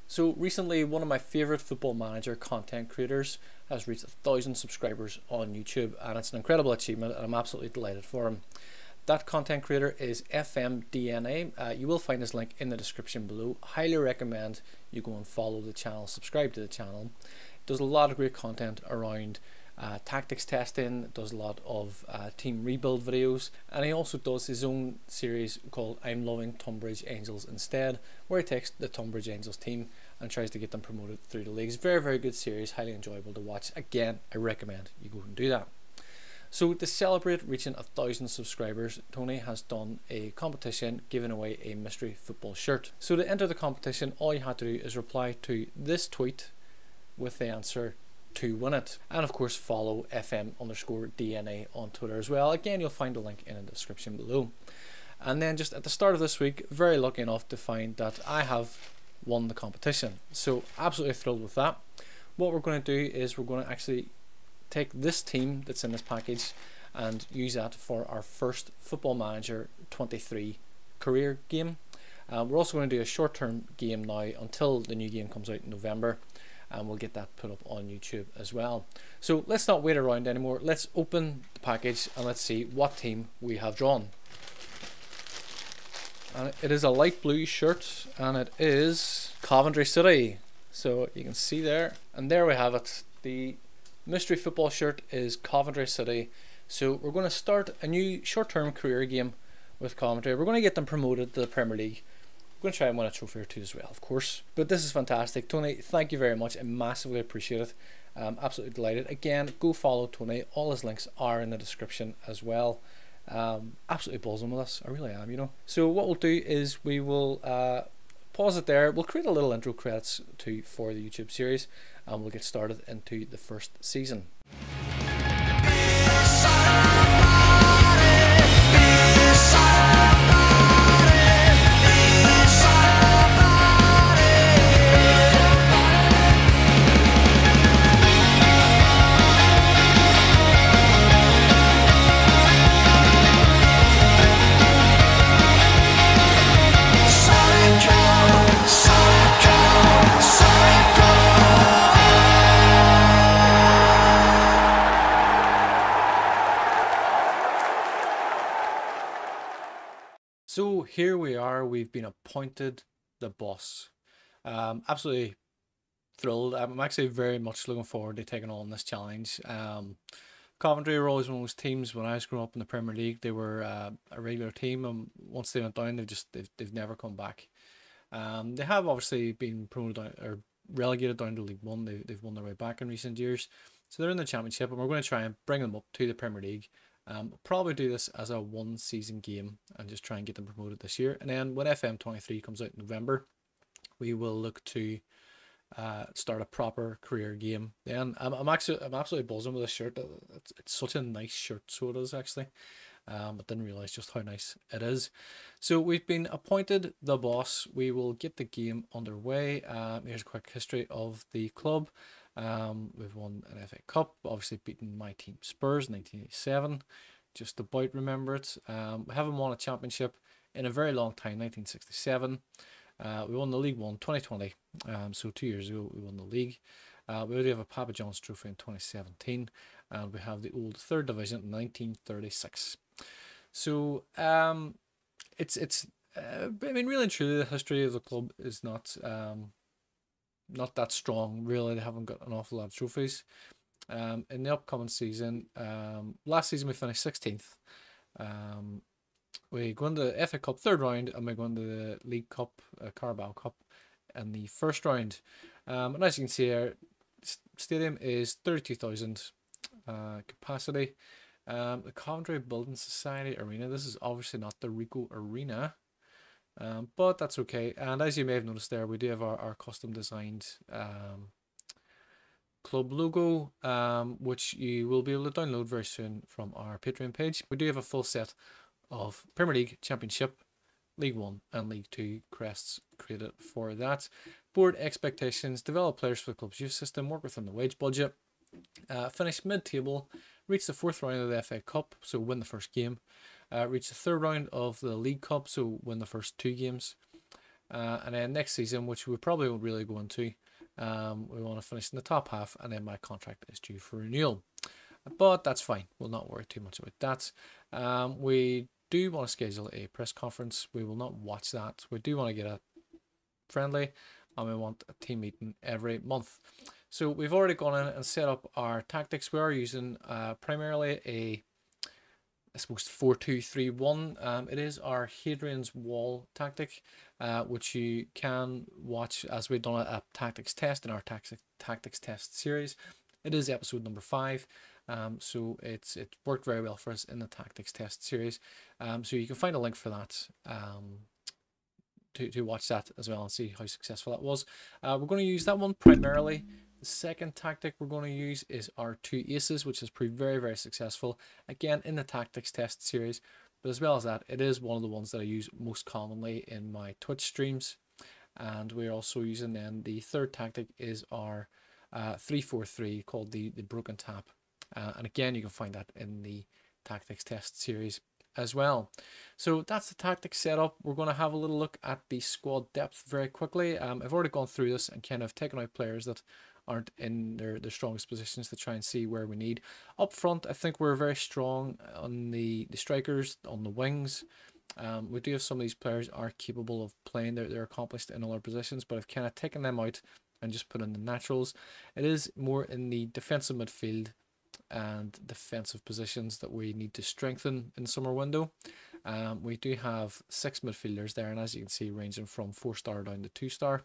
So recently, one of my favourite Football Manager content creators has reached 1,000 subscribers on YouTube, and it's an incredible achievement, and I'm absolutely delighted for him. That content creator is FM22. You will find his link in the description below. Highly recommend you go and follow the channel, subscribe to the channel. It does a lot of great content around tactics testing, does a lot of team rebuild videos, and he also does his own series called I'm Loving Tunbridge Angels Instead, where he takes the Tunbridge Angels team and tries to get them promoted through the leagues. Very good series, highly enjoyable to watch. Again, I recommend you go and do that. So to celebrate reaching 1,000 subscribers, Tony has done a competition giving away a mystery football shirt. So to enter the competition, all you have to do is reply to this tweet with the answer to win it, and of course follow FM_DNA on Twitter as well. Again, you'll find a link in the description below. And then just at the start of this week, very lucky enough to find that I have won the competition, so absolutely thrilled with that. What we're going to do is we're going to actually take this team that's in this package and use that for our first Football Manager 23 career game. We're also going to do a short-term game now until the new game comes out in November, and we'll get that put up on YouTube as well. So let's not wait around anymore. Let's open the package and let's see what team we have drawn. And it is a light blue shirt, and it is Coventry City. So you can see there, and there we have it. The mystery football shirt is Coventry City. So we're going to start a new short-term career game with Coventry. We're going to get them promoted to the Premier League. We're going to try and win a trophy or two as well, of course. But this is fantastic. Tony, thank you very much. I massively appreciate it. I'm absolutely delighted. Again, go follow Tony. All his links are in the description as well. Absolutely buzzing with us. I really am, you know. So what we'll do is we will pause it there. We'll create a little intro credits for the YouTube series, and we'll get started into the first season. So here we are, we've been appointed the boss. Absolutely thrilled. I'm actually very much looking forward to taking on this challenge. Coventry were always one of those teams when I was growing up in the Premier League. They were a regular team, and once they went down, they've never come back. They have obviously been promoted down, or relegated down to League One. They've won their way back in recent years, so they're in the Championship, and we're going to try and bring them up to the Premier League. Probably do this as a one-season game and just try and get them promoted this year. And then when FM23 comes out in November, we will look to start a proper career game. Then I'm absolutely buzzing with this shirt. It's such a nice shirt, so it is actually. I didn't realize just how nice it is. So we've been appointed the boss. We will get the game underway. Here's a quick history of the club. We've won an FA Cup, obviously beaten my team Spurs in 1987, just about remember it. We haven't won a championship in a very long time, 1967. We won the League One 2020, so 2 years ago we won the league. We already have a Papa John's trophy in 2017, and we have the old third division in 1936. So I mean, really and truly, the history of the club is not that strong, really. They haven't got an awful lot of trophies. In the upcoming season, last season we finished 16th. We go into the FA Cup third round, and we go into the League Cup, Carabao Cup, in the first round. And as you can see here, stadium is 32,000 capacity. The Coventry Building Society Arena. This is obviously not the Rico Arena. But that's okay, and as you may have noticed there, we do have our custom designed club logo, which you will be able to download very soon from our Patreon page. We do have a full set of Premier League, Championship, League One and League Two crests created for that. Board expectations: develop players for the club's youth system, work within the wage budget, finish mid-table, reach the fourth round of the FA Cup, so win the first game, reach the third round of the League Cup, so win the first two games, And then next season, which we probably won't really go into, we want to finish in the top half, and then my contract is due for renewal. But that's fine. We'll not worry too much about that. We do want to schedule a press conference. We will not watch that. We do want to get a friendly, and we want a team meeting every month. So we've already gone in and set up our tactics. We are using primarily a, I suppose, 4-2-3-1. It is our Hadrian's Wall tactic, which you can watch as we've done a tactics test in our tactics test series. It is episode number 5. So it worked very well for us in the tactics test series. So you can find a link for that to watch that as well and see how successful that was. We're going to use that one primarily. The second tactic we're going to use is our 2 aces, which has proved very, very successful, again in the tactics test series. But as well as that, it is one of the ones that I use most commonly in my Twitch streams. And we're also using then the third tactic is our 3-4-3 called the broken tap. And again, you can find that in the tactics test series as well. So that's the tactics setup. We're going to have a little look at the squad depth very quickly. I've already gone through this and kind of taken out players that aren't in their strongest positions to try and see where we need. Up front, I think we're very strong on the strikers, on the wings. We do have some of these players are capable of playing. They're accomplished in other positions, but I've kind of taken them out and just put in the naturals. It is more in the defensive midfield and defensive positions that we need to strengthen in the summer window. We do have 6 midfielders there, and as you can see, ranging from 4-star down to 2-star.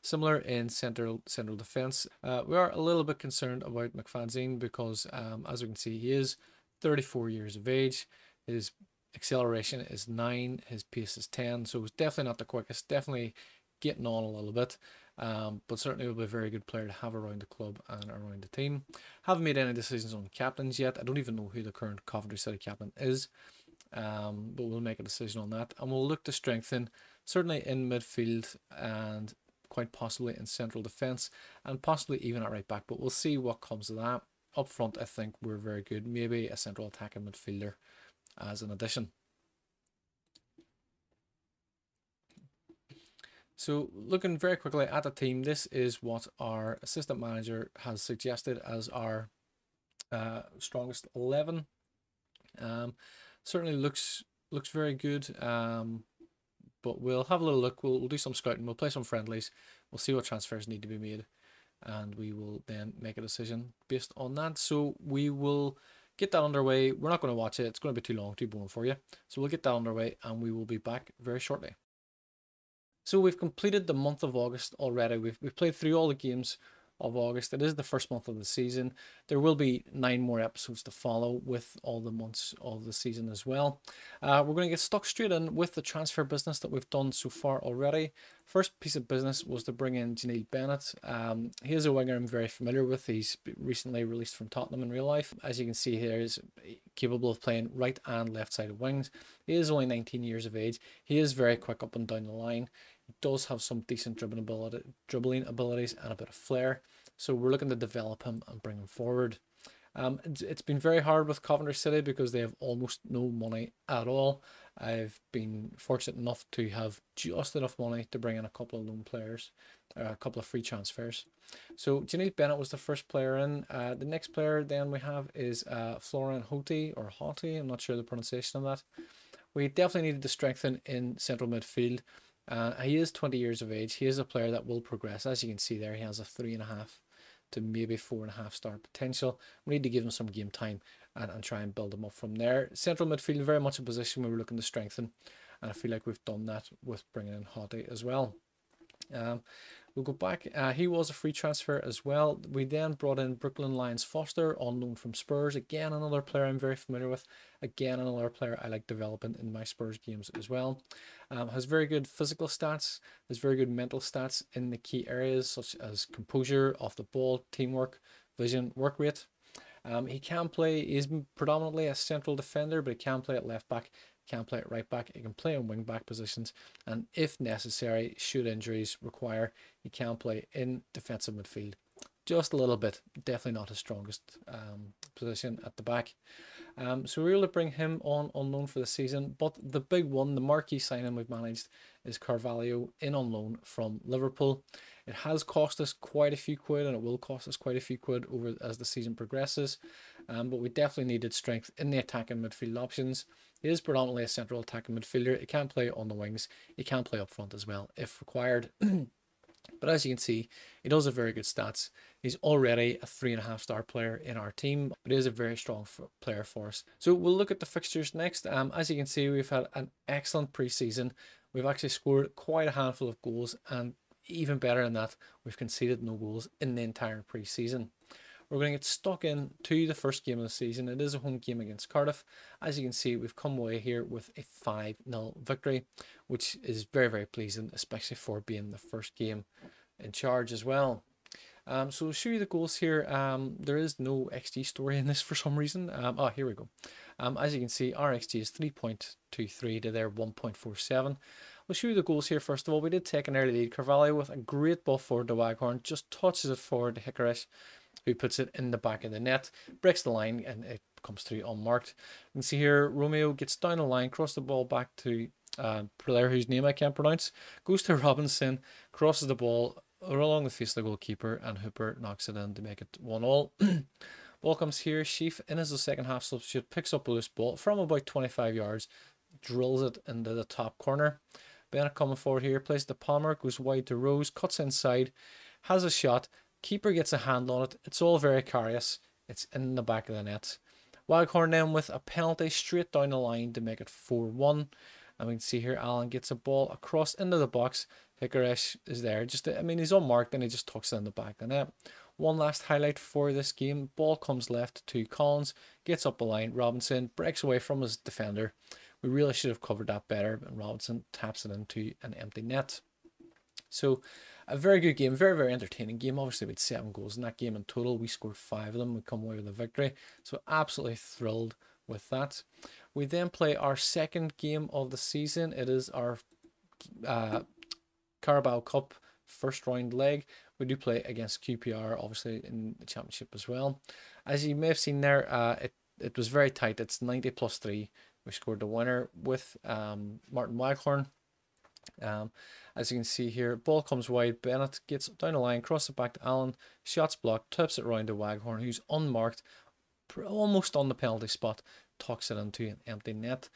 Similar in central defence. We are a little bit concerned about McFadzean because, as we can see, he is 34 years of age. His acceleration is 9, his pace is 10, so it's definitely not the quickest, definitely getting on a little bit. But certainly will be a very good player to have around the club and around the team. Haven't made any decisions on captains yet. I don't even know who the current Coventry City captain is, but we'll make a decision on that, and we'll look to strengthen certainly in midfield and quite possibly in central defence and possibly even at right back, but we'll see what comes of that. Up front, I think we're very good. Maybe a central attacking midfielder as an addition. So looking very quickly at the team, this is what our assistant manager has suggested as our strongest 11. Certainly looks very good, but we'll have a little look. We'll do some scouting, we'll play some friendlies, we'll see what transfers need to be made, and we will then make a decision based on that. So we will get that underway. We're not going to watch it, it's going to be too long, too boring for you. So we'll get that underway and we will be back very shortly. So we've completed the month of August already. We've played through all the games of August. It is the first month of the season. There will be 9 more episodes to follow with all the months of the season as well. We're going to get stuck straight in with the transfer business that we've done so far already. First piece of business was to bring in Janeel Bennett. He is a winger I'm very familiar with. He's recently released from Tottenham in real life. As you can see here, he's capable of playing right and left sided wings. He is only 19 years of age. He is very quick up and down the line. He does have some decent dribbling abilities and a bit of flair. So we're looking to develop him and bring him forward. It's been very hard with Coventry City because they have almost no money at all. I've been fortunate enough to have just enough money to bring in a couple of loan players, a couple of free transfers. So Janeel Bennett was the first player in. The next player then we have is Florian Hoti, or Hoti, I'm not sure the pronunciation of that. We definitely needed to strengthen in central midfield. He is 20 years of age. He is a player that will progress. As you can see there, he has a 3.5 to maybe 4.5 star potential. We need to give him some game time and try and build him up from there. Central midfield, very much a position we were looking to strengthen, and I feel like we've done that with bringing in Hoti as well. We'll go back. He was a free transfer as well. We then brought in Brooklyn Lions Foster on loan from Spurs. Again, another player I'm very familiar with. Again, another player I like developing in my Spurs games as well. Has very good physical stats. Has very good mental stats in the key areas such as composure, off the ball, teamwork, vision, work rate. He can play. He's predominantly a central defender, but he can play at left back. Can play at right back, he can play in wing back positions, and if necessary, should injuries require, he can play in defensive midfield just a little bit. Definitely not his strongest position at the back. So we were able to bring him on loan for the season. But the big one, the marquee signing we've managed, is Carvalho in on loan from Liverpool. It has cost us quite a few quid, and it will cost us quite a few quid over as the season progresses. But we definitely needed strength in the attacking midfield options. He is predominantly a central attacking midfielder. He can play on the wings. He can play up front as well if required. But as you can see, he does have very good stats. He's already a 3.5-star player in our team, but he is a very strong player for us. So we'll look at the fixtures next. As you can see, we've had an excellent pre-season. We've actually scored quite a handful of goals, and even better than that, we've conceded no goals in the entire pre-season. We're going to get stuck into the first game of the season. It is a home game against Cardiff. As you can see, we've come away here with a 5-0 victory, which is very, very pleasing, especially for being the first game in charge as well. So we'll show you the goals here. There is no XG story in this for some reason. Here we go. As you can see, our XG is 3.23 to their 1.47. We'll show you the goals here first of all. We did take an early lead. Carvalho with a great ball forward to Waghorn, just touches it forward to Hickorysh, who puts it in the back of the net, breaks the line, and it comes through unmarked. You can see here, Romeo gets down the line, crosses the ball back to a player whose name I can't pronounce, goes to Robinson, crosses the ball along the face of the goalkeeper, and Hooper knocks it in to make it 1-1. Ball comes here, Sheaf in as the second half substitute, picks up a loose ball from about 25 yards, drills it into the top corner. Bennett coming forward here, plays the Palmer, goes wide to Rose, cuts inside, has a shot, keeper gets a hand on it. It's all very curious. It's in the back of the net. Waghorn then with a penalty straight down the line to make it 4-1. And we can see here Allen gets a ball across into the box. Hickorysh is there. He's unmarked and he just tucks it in the back of the net. One last highlight for this game. Ball comes left to Collins. Gets up the line. Robinson breaks away from his defender. We really should have covered that better. And Robinson taps it into an empty net. So a very good game, very, very entertaining game. Obviously, we had 7 goals in that game in total. We scored 5 of them. We come away with a victory. So absolutely thrilled with that. We then play our second game of the season. It is our Carabao Cup first round leg. We do play against QPR, obviously, in the championship as well. As you may have seen there, it was very tight. It's 90+3. We scored the winner with Martin Waghorn. As you can see here, ball comes wide. Bennett gets down the line, crosses it back to Allen. Shots blocked, tips it round to Waghorn, who's unmarked, almost on the penalty spot, tucks it into an empty net.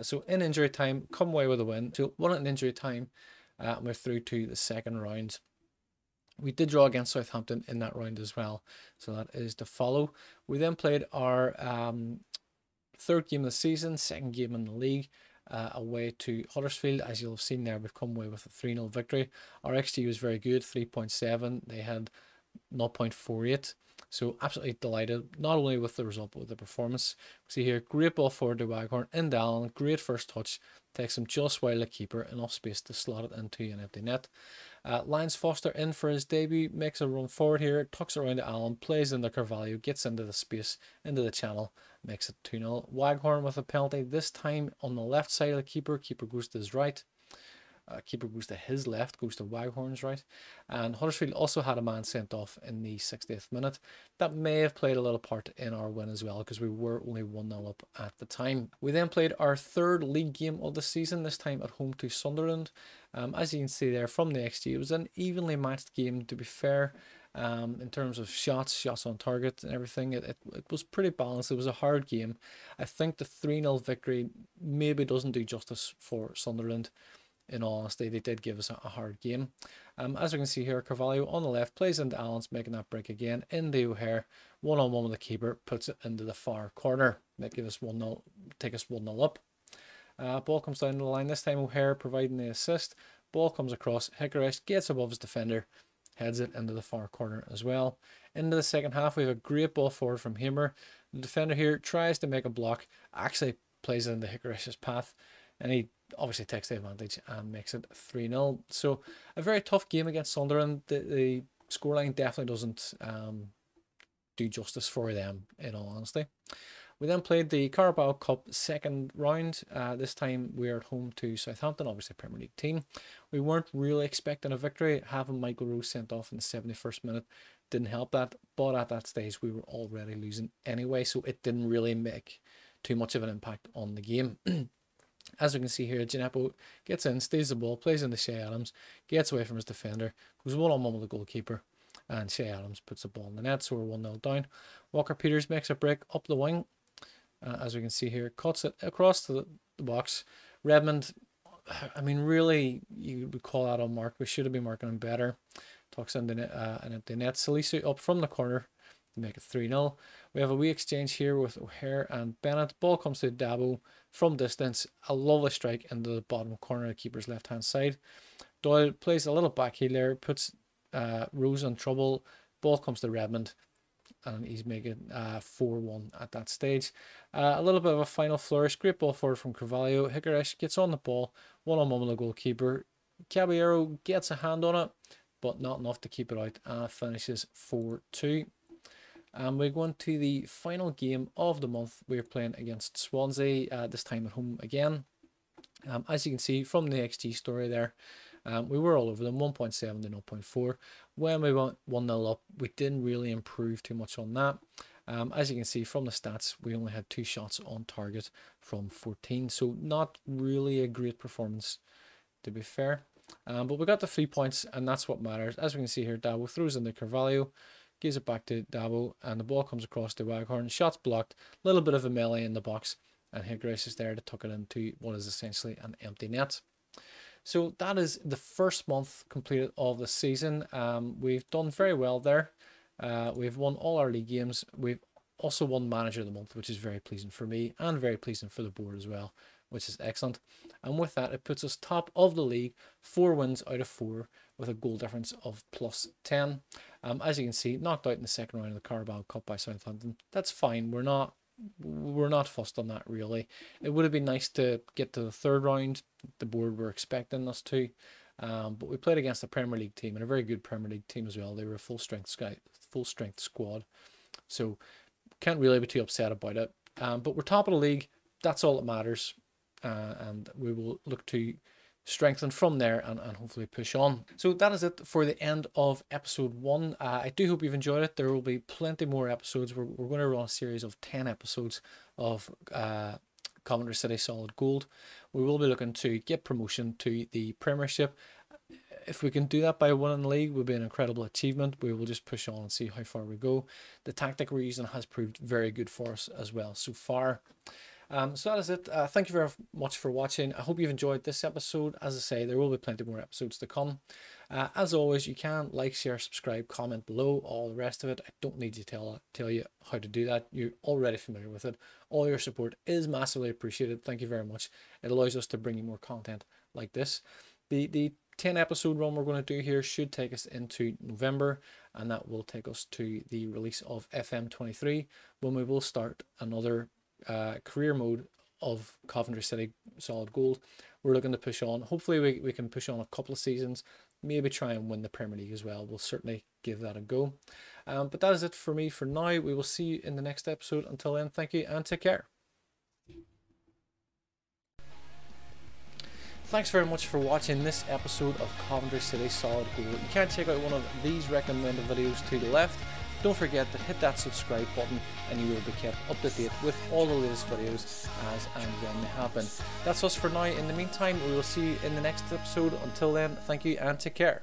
So in injury time, come away with a win. So won it in injury time. We're through to the second round. We did draw against Southampton in that round as well, so that is to follow. We then played our third game of the season, second game in the league, away to Huddersfield. As you'll have seen there, we've come away with a 3-0 victory. Our XG was very good, 3.7. They had 0.48. So absolutely delighted, not only with the result, but with the performance. See here, great ball forward to Waghorn, in Allen, great first touch, takes him just while the keeper, enough space to slot it into an empty net. Lyons Foster in for his debut, makes a run forward here, tucks around to Allen, plays into Carvalho, gets into the space, into the channel, makes it 2-0. Waghorn with a penalty, this time on the left side of the keeper. Keeper goes to his right. Keeper goes to his left, goes to Waghorn's right. And Huddersfield also had a man sent off in the 60th minute. That may have played a little part in our win as well, because we were only 1-0 up at the time. We then played our third league game of the season, this time at home to Sunderland. As you can see there from the XG, it was an evenly matched game, to be fair. In terms of shots on target and everything, it was pretty balanced. It was a hard game. I think the 3-0 victory maybe doesn't do justice for Sunderland. In all honesty, they did give us a hard game. As we can see here, Carvalho on the left plays into Allen's, making that break again into O'Hare, one-on-one with the keeper, puts it into the far corner. That give us 1-0, take us 1-0 up. Ball comes down the line, this time O'Hare providing the assist. Ball comes across, Hickorysh gets above his defender, heads it into the far corner as well. Into the second half, we have a great ball forward from Hamer. The defender here tries to make a block, actually plays it into Hickorysh's path, and he obviously takes the advantage and makes it 3-0. So a very tough game against Sunderland. The scoreline definitely doesn't do justice for them, in all honesty. We then played the Carabao Cup second round. This time we are at home to Southampton, obviously a Premier League team. We weren't really expecting a victory. Having Michael Rose sent off in the 71st minute didn't help that, but at that stage we were already losing anyway, so it didn't really make too much of an impact on the game. As we can see here, Gineppo gets in, steals the ball, plays into Shea Adams, gets away from his defender, goes one-on-one with the goalkeeper, and Shea Adams puts the ball in the net, so we're 1-0 down. Walker Peters makes a break up the wing, as we can see here, cuts it across the box. Redmond, I mean, really, you would call that unmarked. We should have been marking him better. Tucks in the net. Salisu up from the corner to make it 3-0. We have a wee exchange here with O'Hare and Bennett. Ball comes to Dabo from distance. A lovely strike into the bottom corner of the keeper's left-hand side. Doyle plays a little back heel there, puts Rose in trouble. Ball comes to Redmond, and he's making 4-1 at that stage. A little bit of a final flourish. Great ball forward from Carvalho. Higueras gets on the ball, one-on-one with the goalkeeper. Caballero gets a hand on it, but not enough to keep it out, and it finishes 4-2. And we're going to the final game of the month. We're playing against Swansea, this time at home again. As you can see from the XG story there, we were all over them, 1.7 to 0.4. When we went 1-0 up, we didn't really improve too much on that. As you can see from the stats, we only had 2 shots on target from 14, so not really a great performance, to be fair. But we got the 3 points, and that's what matters. As we can see here, Dabo throws in the Carvalho, gives it back to Dabo, and the ball comes across to Waghorn. Shots blocked, a little bit of a melee in the box, and Higueras is there to tuck it into what is essentially an empty net. So that is the first month completed of the season. We've done very well there. We've won all our league games. We've also won Manager of the Month, which is very pleasing for me and very pleasing for the board as well, which is excellent. And with that, it puts us top of the league, 4 wins out of 4 with a goal difference of +10. As you can see, knocked out in the second round of the Carabao Cup by Southampton. That's fine. We're not fussed on that really. It would have been nice to get to the third round. The board were expecting us to, but we played against a Premier League team, and a very good Premier League team as well. They were a full strength squad, so can't really be too upset about it. But we're top of the league. That's all that matters, and we will look to strengthen from there and hopefully push on. So that is it for the end of episode 1. I do hope you've enjoyed it. There will be plenty more episodes. We're going to run a series of 10 episodes of Coventry City Solid Gold. We will be looking to get promotion to the Premiership. If we can do that by winning the league, it would be an incredible achievement. We will just push on and see how far we go. The tactic we're using has proved very good for us as well so far. So that is it. Thank you very much for watching. I hope you've enjoyed this episode. As I say, there will be plenty more episodes to come. As always, you can like, share, subscribe, comment below, all the rest of it. I don't need to tell you how to do that. You're already familiar with it. All your support is massively appreciated. Thank you very much. It allows us to bring you more content like this. The 10 episode run we're going to do here should take us into November, and that will take us to the release of FM23, when we will start another career mode of Coventry City Solid Gold. We're looking to push on. Hopefully we can push on a couple of seasons, maybe try and win the Premier League as well. We'll certainly give that a go. But that is it for me for now. We will see you in the next episode. Until then, thank you and take care. Thanks very much for watching this episode of Coventry City Solid Gold. You can check out one of these recommended videos to the left. Don't forget to hit that subscribe button, and you will be kept up to date with all the latest videos as and when they happen. That's us for now. In the meantime, we will see you in the next episode. Until then, thank you and take care.